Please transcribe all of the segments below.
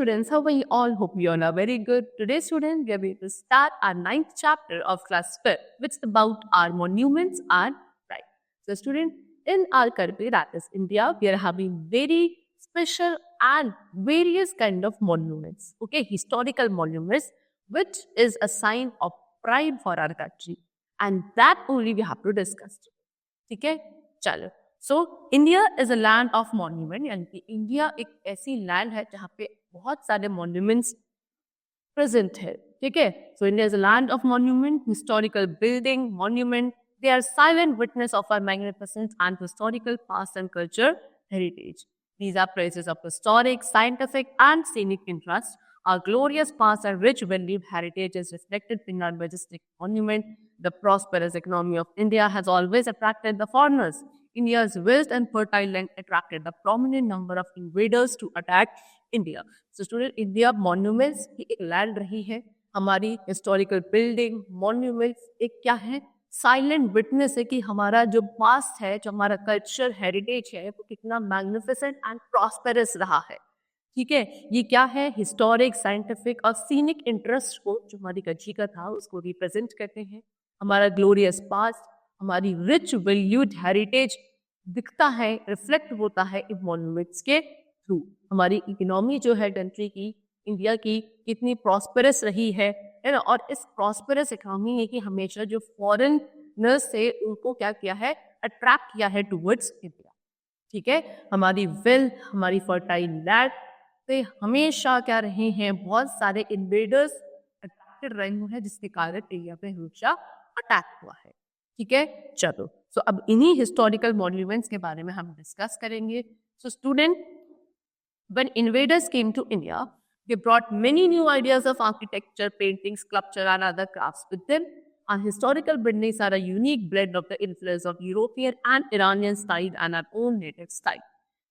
students, how are you all? Hope you all are very good. Today, students, we are going to start our ninth chapter of class 5, which is about our monuments and pride. So, student, in our country, that is India, we are having very special and various kind of monuments. Okay, historical monuments, which is a sign of pride for our country, and that only we have to discuss. ठीक है, चलो. सो India is a land of monument, यानी कि India एक ऐसी land है जहाँ पे बहुत सारे मॉन्यूमेंट्स प्रेजेंट है. ठीक है, so India is a land of monument, historical building, monument. They are silent witness of our magnificent and historical past and culture heritage. These are places of historic, scientific, and scenic interest. Our glorious past and rich well-lived heritage is reflected in our majestic monument. The prosperous economy of India has always attracted the foreigners. India's vast and fertile land attracted the prominent number of invaders to attack India. So, student, India monuments की एक land रही है. हमारी historical building, monuments एक क्या है? Silent witness है कि हमारा जो पास्ट है, जो हमारा कल्चर हेरिटेज है, वो कितना मैग्निफिसेंट एंड प्रॉस्पेरस रहा है. ठीक है, ये क्या है? हिस्टोरिक, साइंटिफिक और सीनिक इंटरेस्ट को जो हमारी कंट्री का था उसको रिप्रेजेंट करते हैं. हमारा ग्लोरियस पास्ट, हमारी रिच वैल्यूड हेरिटेज दिखता है, रिफ्लेक्ट होता है इन मॉन्यूमेंट्स के थ्रू. हमारी इकोनॉमी जो है कंट्री की, इंडिया की, कितनी प्रॉस्पेरस रही है ना. और इस प्रॉस्पेरस इकोनॉमी ने कि हमेशा जो फॉरेनर्स से उनको क्या किया है? अट्रैक्ट किया है टुवर्ड्स इंडिया. ठीक है, हमारी वेल्थ, हमारी फर्टाइल लैंड से हमेशा क्या रहे हैं? बहुत सारे इन्वेडर्स अट्रैक्टेड रहे हैं, जिसके कारण इंडिया पे हमेशा अटैक हुआ है. ठीक है, चलो. सो अब इन्हीं हिस्टोरिकल मॉन्यूमेंट्स के बारे में हम डिस्कस करेंगे. So student, when invaders came to India, they brought many new ideas of architecture, painting, sculpture, and other crafts with them. Our historical buildings are a unique blend of the influence of European and Iranian style and our own native style.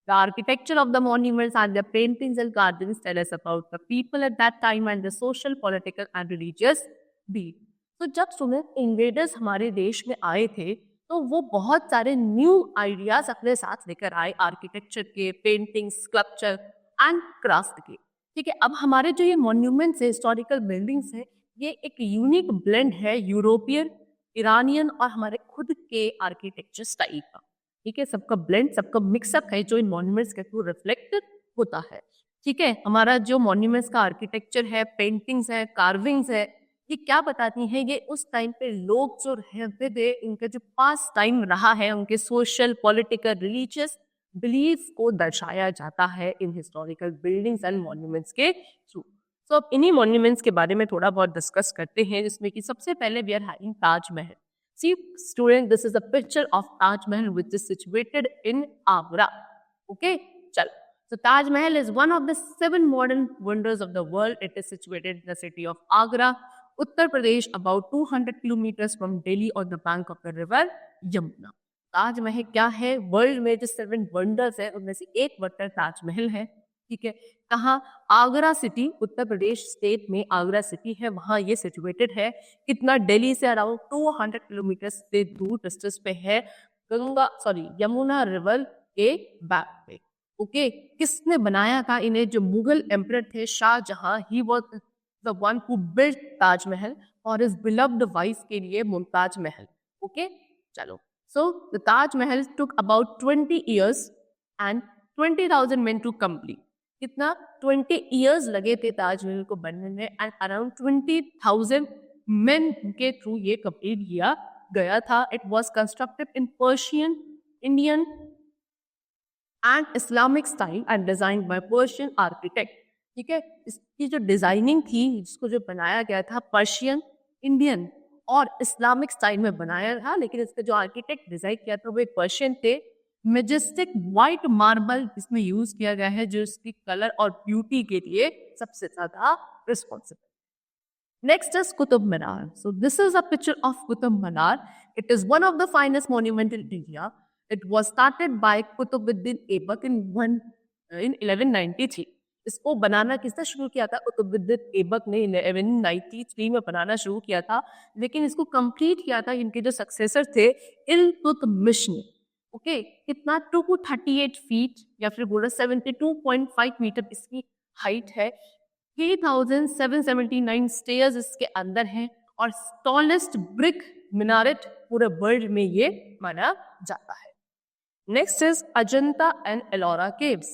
The architecture of the monuments and their paintings and gardens tell us about the people at that time and the social, political, and religious beat. तो जब सुने invaders हमारे देश में आए थे, तो वो बहुत सारे न्यू आइडियाज अपने साथ लेकर आए, आर्किटेक्चर के, पेंटिंग, स्कल्पचर एंड क्राफ्ट के. ठीक है, अब हमारे जो ये मॉन्यूमेंट्स है, हिस्टोरिकल बिल्डिंग्स है, ये एक यूनिक ब्लेंड है यूरोपियन, ईरानियन और हमारे खुद के आर्किटेक्चर स्टाइल का. ठीक है, सबका ब्लेंड, सबका मिक्सअप है जो इन मॉन्यूमेंट्स के थ्रू रिफ्लेक्ट होता है. ठीक है, हमारा जो मॉन्यूमेंट्स का आर्किटेक्चर है, पेंटिंग्स है, कार्विंग्स है, ये क्या बताती हैं? ये उस टाइम पे लोग जो रहते थे, इनका जो पास्ट टाइम रहा है, उनके सोशल, पॉलिटिकल, रिलीजियस बिलीफ को दर्शाया जाता है इन हिस्टोरिकल बिल्डिंग्स एंड मॉन्यूमेंट्स के थ्रू. तो अब इन्हीं मॉन्यूमेंट्स के बारे में थोड़ा बहुत डिस्कस करते हैं, जिसमें कि सबसे पहले we are having Taj Mahal. See, student, this is a picture of Taj Mahal which is situated in Agra. Okay, chalo. So Taj Mahal is one of the 7 modern wonders of the world. It is situated in the city of Agra, Uttar Pradesh, about 200 kilometers from Delhi on the bank of the river Yamuna. Taj Mahal क्या है? World में जो 7 wonders है उनमें से एक wonder Taj Mahal है. ठीक है, कहाँ? आगरा सिटी, उत्तर प्रदेश स्टेट में आगरा सिटी है, वहाँ ये सिचुएटेड है. कितना? दिल्ली से अराउंड 200 किलोमीटर से दूर डिस्टेंस पे है, यमुना रिवर के बैक पे. ओके, किसने बनाया था इन्हें? जो मुगल एम्परर थे Shah Jahan, he was the one who built Taj Mahal और हिज बिलव्ड वाइफ के लिए मुमताज महल. ओके, चलो. So the Taj Mahal took about 20 years and 20,000 men to complete. कितना? 20 years लगे थे ताजमहल को बनने में, and around 20,000 men के थ्रू ये कंप्लीट किया गया था. It was constructed in Persian, Indian and Islamic style and designed by Persian architect. ठीक है, इसकी जो डिजाइनिंग थी, जिसको जो बनाया गया था, पर्शियन, इंडियन और इस्लामिक स्टाइल में बनाया था, लेकिन इसका जो आर्किटेक्ट डिजाइन किया था वो एक पर्शियन थे. मेजेस्टिक व्हाइट मार्बल इसमें यूज किया गया है, जो इसकी कलर और ब्यूटी के लिए सबसे ज्यादा responsible. Next is Qutub Minar. So this is a picture of Qutub Minar. It is one of the finest monument in India. It was started by Qutubuddin Aibak in 1193. इसको बनाना किसने शुरू किया था? कुतुबुद्दीन ऐबक ने 1193 में बनाना शुरू किया था, लेकिन इसको कंप्लीट किया था इनके जो सक्सेसर थे, इल्तुतमिश ने. ओके, कितना? 238 फीट या फिर बोला 72.5 मीटर इसकी हाइट है, 3779 स्टेयर्स इसके अंदर हैं और टॉलेस्ट ब्रिक मिनारेट पूरे वर्ल्ड में ये माना जाता है। Next is Ajanta and Ellora caves.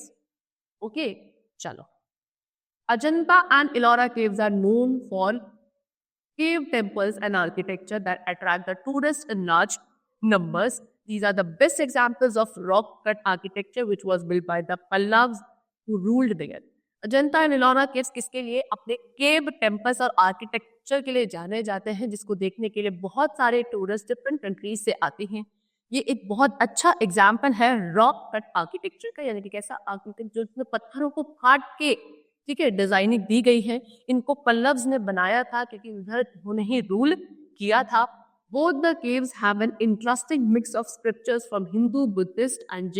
Okay, चलो, Ajanta and Ellora caves are known for cave temples and architecture that attract the tourists in large numbers. These are the best examples of rock cut architecture which was built by the Pallavas who ruled there. Ajanta and Ellora caves किसके लिए? अपने cave temples और architecture के लिए जाने जाते हैं, जिसको देखने के लिए बहुत सारे टूरिस्ट डिफरेंट कंट्रीज से आते हैं। ये एक बहुत अच्छा एग्जाम्पल है रॉक कट आर्किटेक्चर का, यानी कि कैसा आर्किटेक्चर जिसमें पत्थरों को काट के, ठीक है, डिजाइनिंग दी गई है। इनको पल्लव्स ने बनाया था क्योंकि उधर उन्होंने ही रूल किया था। Both the caves have an interesting mix of scriptures from Hindu, Buddhist and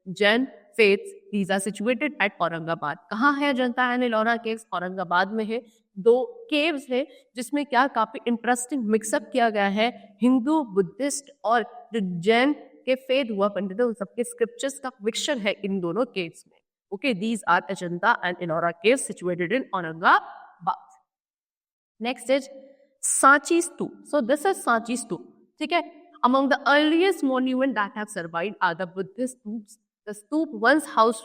Jain faiths. These are situated at Aurangabad. कहाँ है अजंता एंड एलोरा केव्स? औरंगाबाद में है। 2 केव्स है जिसमें क्या काफी इंटरेस्टिंग मिक्सअप किया गया है, हिंदू, बुद्धिस्ट और जो जैन के फेथ हुआ पंडित है उन सबके स्क्रिप्चर्स का मिक्सचर है इन दोनों केव्स में। Okay, these are Ajanta and Ellora caves situated in Aurangabad. Next is Sanchi Stoop. So this is Sanchi Stoop. ठीक है? Among the earliest monuments that have survived are the Buddhist stoops. The stoop once housed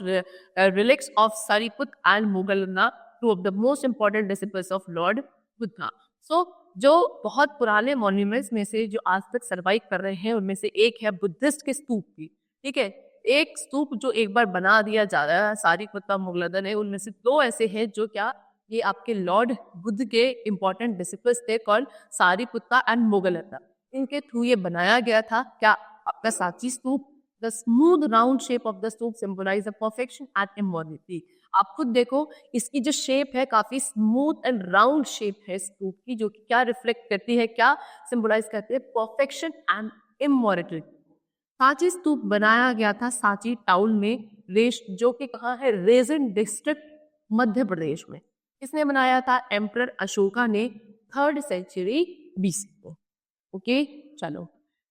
relics of Sariput and Moggallana, 2 of the most important disciples of Lord Buddha. So जो बहुत पुराने monuments में से जो आज तक सर्वाइव कर रहे हैं उनमें से एक है बुद्धिस्ट के स्तूप की। ठीक है, एक स्तूप जो एक बार बना दिया जा रहा है सारीपुत्ता मोगलदन है, उनमें से 2 ऐसे हैं जो क्या ये आपके लॉर्ड बुद्ध के इंपॉर्टेंट डिसिपल्स थे कॉल्ड सारीपुत्ता एंड मोगलदन। इनके थ्रू ये बनाया गया था क्या आपका Sanchi stupa. The smooth round shape of the stupa symbolize the perfection and immortality. आप खुद देखो इसकी जो शेप है काफी स्मूथ एंड राउंड शेप है स्तूप की, जो कि क्या रिफ्लेक्ट करती है, क्या सिंबलाइज करती है, परफेक्शन एंड इमॉर्टलिटी। सांची स्तूप बनाया गया था सांची टाउन में, जो कि कहाँ है, रेजन डिस्ट्रिक्ट मध्य प्रदेश में। किसने बनाया था? एम्परर अशोका ने 3rd सेंचुरी BC में। ओके, चलो,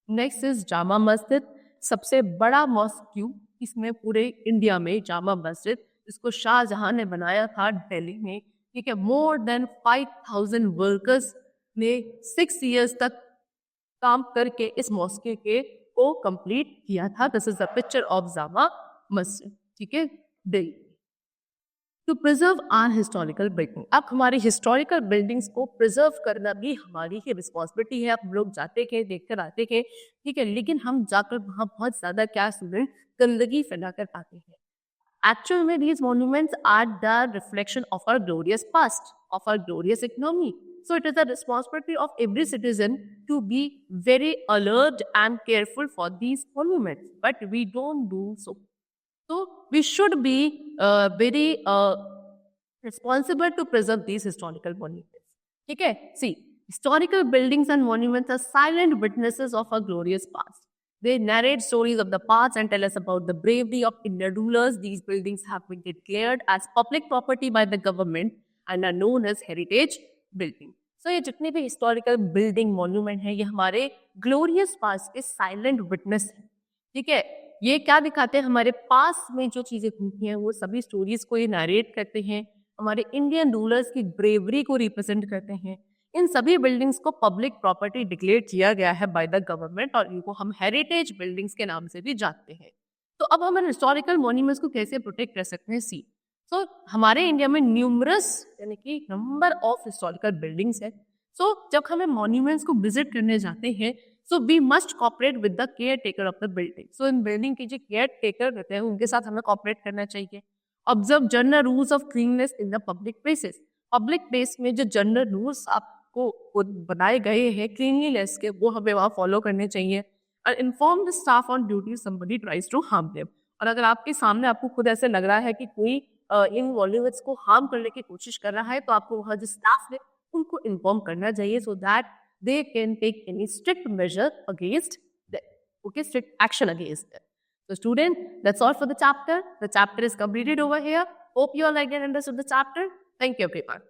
नेक्स्ट इज जामा मस्जिद। सबसे बड़ा मॉस्क क्यों इसमें पूरे इंडिया में, जामा मस्जिद, इसको शाहजहां ने बनाया था दिल्ली में। ठीक है, मोर देन 5000 वर्कर्स ने 6 years तक काम करके इस मॉस्क के को कंप्लीट किया था। This is the picture of Jama Masjid. ठीक है, Delhi. To preserve our historical building. अब हमारी हिस्टोरिकल बिल्डिंग्स को प्रिजर्व करना भी हमारी ही रिस्पॉन्सिबिलिटी है। हम लोग जाते थे, देखकर आते थे, ठीक है, लेकिन हम जाकर वहाँ बहुत ज्यादा क्या स्टूडेंट गंदगी फैला कर आते हैं। Actually, में these monuments are the reflection of our glorious past, of our glorious economy. So it is the responsibility of every citizen to be very alert and careful for these monuments. But we don't do so. So we should be very responsible to preserve these historical monuments. ठीक है? See, historical buildings and monuments are silent witnesses of our glorious past. They narrate stories of the past and tell us about the bravery of Indian rulers. These buildings have been declared as public property by the government and are known as heritage building. So ये जितने भी historical building monument है, ये हमारे glorious past के silent witness है। ठीक है, ये क्या दिखाते हैं, हमारे पास में जो चीजें हुई हैं वो सभी स्टोरीज को ये नरेट करते हैं, हमारे इंडियन रूलर्स की ब्रेवरी को रिप्रेजेंट करते हैं। इन सभी बिल्डिंग्स को पब्लिक प्रॉपर्टी डिक्लेयर किया गया है बाय द गवर्नमेंट और इनको हम हेरिटेज बिल्डिंग्स के नाम से भी जानते हैं। तो अब हम हिस्टोरिकल मॉन्यूमेंट्स को कैसे प्रोटेक्ट कर सकते हैं? सी, सो हमारे इंडिया में न्यूमरस यानी कि नंबर ऑफ हिस्टोरिकल बिल्डिंग्स है। सो जब हमें मॉन्यूमेंट्स को विजिट करने जाते हैं, so we must cooperate with the care taker of the building. So इन बिल्डिंग के जो केयर टेकर रहते हैं उनके साथ हमें कॉपरेट करना चाहिए। Observe general rules of cleanliness in the public places. Public place में जो जनरल रूल्स आपको बनाए गए हैं क्लीनलीनेस के, वो हमें वहाँ फॉलो करने चाहिए। और inform the staff on duty somebody tries to harm them. और अगर आपके सामने आपको खुद ऐसे लग रहा है कि कोई इन मॉन्यूमेंट्स को हार्म करने की कोशिश कर रहा है, तो आपको वहाँ जो स्टाफ है उनको इन्फॉर्म करना चाहिए, so that they can take any strict measure against them. Okay, strict action against them. So student, that's all for the chapter. The chapter is completed over here. Hope you all like and understood the chapter. Thank you everyone.